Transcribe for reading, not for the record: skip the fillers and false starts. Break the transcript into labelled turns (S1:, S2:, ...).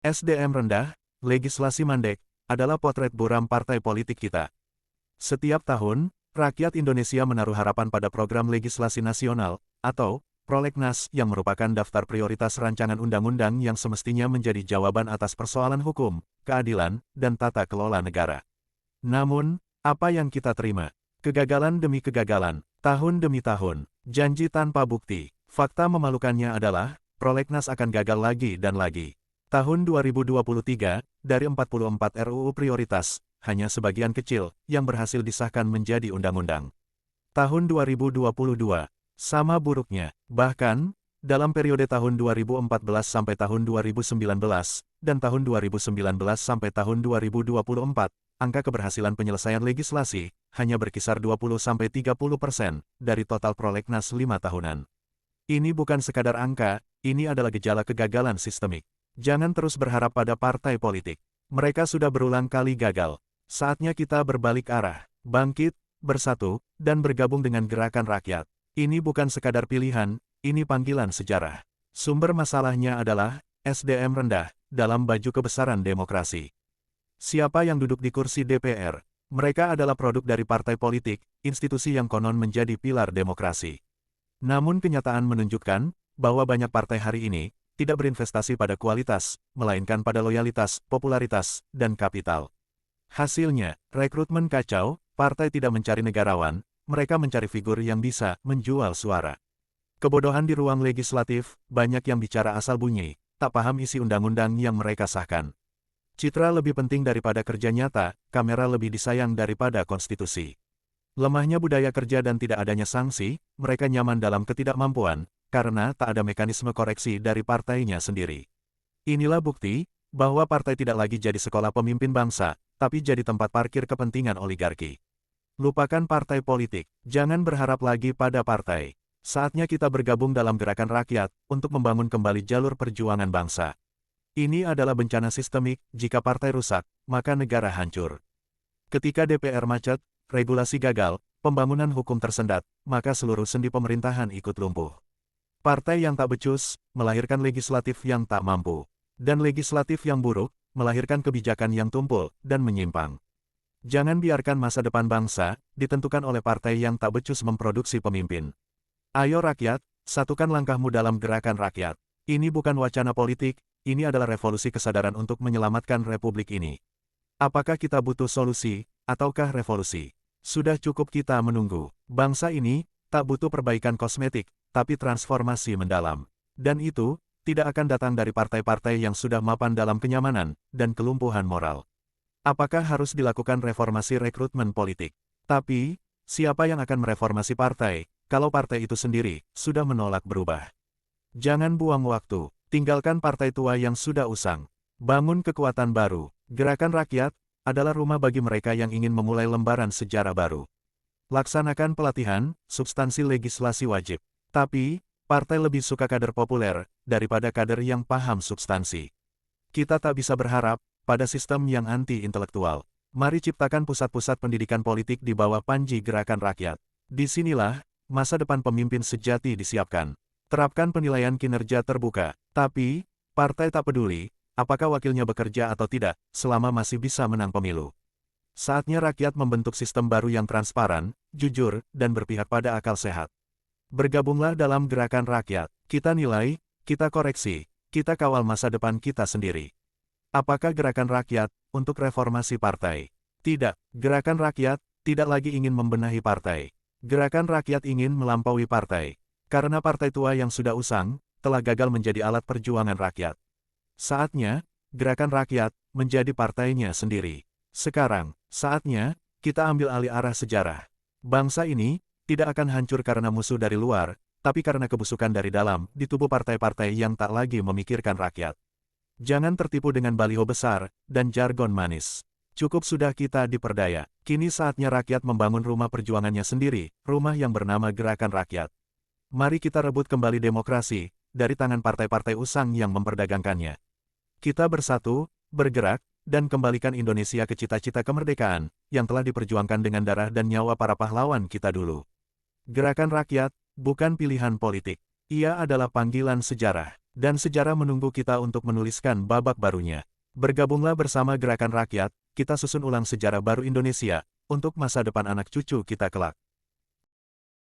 S1: SDM rendah, legislasi mandek, adalah potret buram partai politik kita. Setiap tahun, rakyat Indonesia menaruh harapan pada program legislasi nasional, atau Prolegnas yang merupakan daftar prioritas rancangan undang-undang yang semestinya menjadi jawaban atas persoalan hukum, keadilan, dan tata kelola negara. Namun, apa yang kita terima? Kegagalan demi kegagalan, tahun demi tahun, janji tanpa bukti. Fakta memalukannya adalah, Prolegnas akan gagal lagi dan lagi. Tahun 2023, dari 44 RUU prioritas, hanya sebagian kecil yang berhasil disahkan menjadi undang-undang. Tahun 2022, sama buruknya. Bahkan, dalam periode tahun 2014 sampai tahun 2019, dan tahun 2019 sampai tahun 2024, angka keberhasilan penyelesaian legislasi hanya berkisar 20-30% dari total prolegnas 5 tahunan. Ini bukan sekadar angka, ini adalah gejala kegagalan sistemik. Jangan terus berharap pada partai politik. Mereka sudah berulang kali gagal. Saatnya kita berbalik arah, bangkit, bersatu, dan bergabung dengan gerakan rakyat. Ini bukan sekadar pilihan, ini panggilan sejarah. Sumber masalahnya adalah SDM rendah dalam baju kebesaran demokrasi. Siapa yang duduk di kursi DPR? Mereka adalah produk dari partai politik, institusi yang konon menjadi pilar demokrasi. Namun kenyataan menunjukkan bahwa banyak partai hari ini tidak berinvestasi pada kualitas, melainkan pada loyalitas, popularitas, dan kapital. Hasilnya, rekrutmen kacau, partai tidak mencari negarawan, mereka mencari figur yang bisa menjual suara. Kebodohan di ruang legislatif, banyak yang bicara asal bunyi, tak paham isi undang-undang yang mereka sahkan. Citra lebih penting daripada kerja nyata, kamera lebih disayang daripada konstitusi. Lemahnya budaya kerja dan tidak adanya sanksi, mereka nyaman dalam ketidakmampuan, karena tak ada mekanisme koreksi dari partainya sendiri. Inilah bukti bahwa partai tidak lagi jadi sekolah pemimpin bangsa, tapi jadi tempat parkir kepentingan oligarki. Lupakan partai politik, jangan berharap lagi pada partai. Saatnya kita bergabung dalam gerakan rakyat untuk membangun kembali jalur perjuangan bangsa. Ini adalah bencana sistemik, jika partai rusak, maka negara hancur. Ketika DPR macet, regulasi gagal, pembangunan hukum tersendat, maka seluruh sendi pemerintahan ikut lumpuh. Partai yang tak becus, melahirkan legislatif yang tak mampu. Dan legislatif yang buruk, melahirkan kebijakan yang tumpul dan menyimpang. Jangan biarkan masa depan bangsa ditentukan oleh partai yang tak becus memproduksi pemimpin. Ayo rakyat, satukan langkahmu dalam gerakan rakyat. Ini bukan wacana politik, ini adalah revolusi kesadaran untuk menyelamatkan republik ini. Apakah kita butuh solusi, ataukah revolusi? Sudah cukup kita menunggu. Bangsa ini tak butuh perbaikan kosmetik, tapi transformasi mendalam. Dan itu tidak akan datang dari partai-partai yang sudah mapan dalam kenyamanan dan kelumpuhan moral. Apakah harus dilakukan reformasi rekrutmen politik? Tapi, siapa yang akan mereformasi partai, kalau partai itu sendiri sudah menolak berubah? Jangan buang waktu, tinggalkan partai tua yang sudah usang. Bangun kekuatan baru. Gerakan rakyat adalah rumah bagi mereka yang ingin memulai lembaran sejarah baru. Laksanakan pelatihan, substansi legislasi wajib. Tapi, partai lebih suka kader populer daripada kader yang paham substansi. Kita tak bisa berharap pada sistem yang anti-intelektual. Mari ciptakan pusat-pusat pendidikan politik di bawah panji gerakan rakyat. Disinilah masa depan pemimpin sejati disiapkan. Terapkan penilaian kinerja terbuka. Tapi, partai tak peduli apakah wakilnya bekerja atau tidak, selama masih bisa menang pemilu. Saatnya rakyat membentuk sistem baru yang transparan, jujur, dan berpihak pada akal sehat. Bergabunglah dalam gerakan rakyat. Kita nilai, kita koreksi, kita kawal masa depan kita sendiri. Apakah gerakan rakyat untuk reformasi partai? Tidak, gerakan rakyat tidak lagi ingin membenahi partai. Gerakan rakyat ingin melampaui partai. Karena partai tua yang sudah usang, telah gagal menjadi alat perjuangan rakyat. Saatnya, gerakan rakyat menjadi partainya sendiri. Sekarang, saatnya, kita ambil alih arah sejarah. Bangsa ini tidak akan hancur karena musuh dari luar, tapi karena kebusukan dari dalam, di tubuh partai-partai yang tak lagi memikirkan rakyat. Jangan tertipu dengan baliho besar dan jargon manis. Cukup sudah kita diperdaya. Kini saatnya rakyat membangun rumah perjuangannya sendiri, rumah yang bernama Gerakan Rakyat. Mari kita rebut kembali demokrasi dari tangan partai-partai usang yang memperdagangkannya. Kita bersatu, bergerak, dan kembalikan Indonesia ke cita-cita kemerdekaan yang telah diperjuangkan dengan darah dan nyawa para pahlawan kita dulu. Gerakan rakyat bukan pilihan politik. Ia adalah panggilan sejarah. Dan sejarah menunggu kita untuk menuliskan babak barunya. Bergabunglah bersama Gerakan Rakyat, kita susun ulang sejarah baru Indonesia, untuk masa depan anak cucu kita kelak.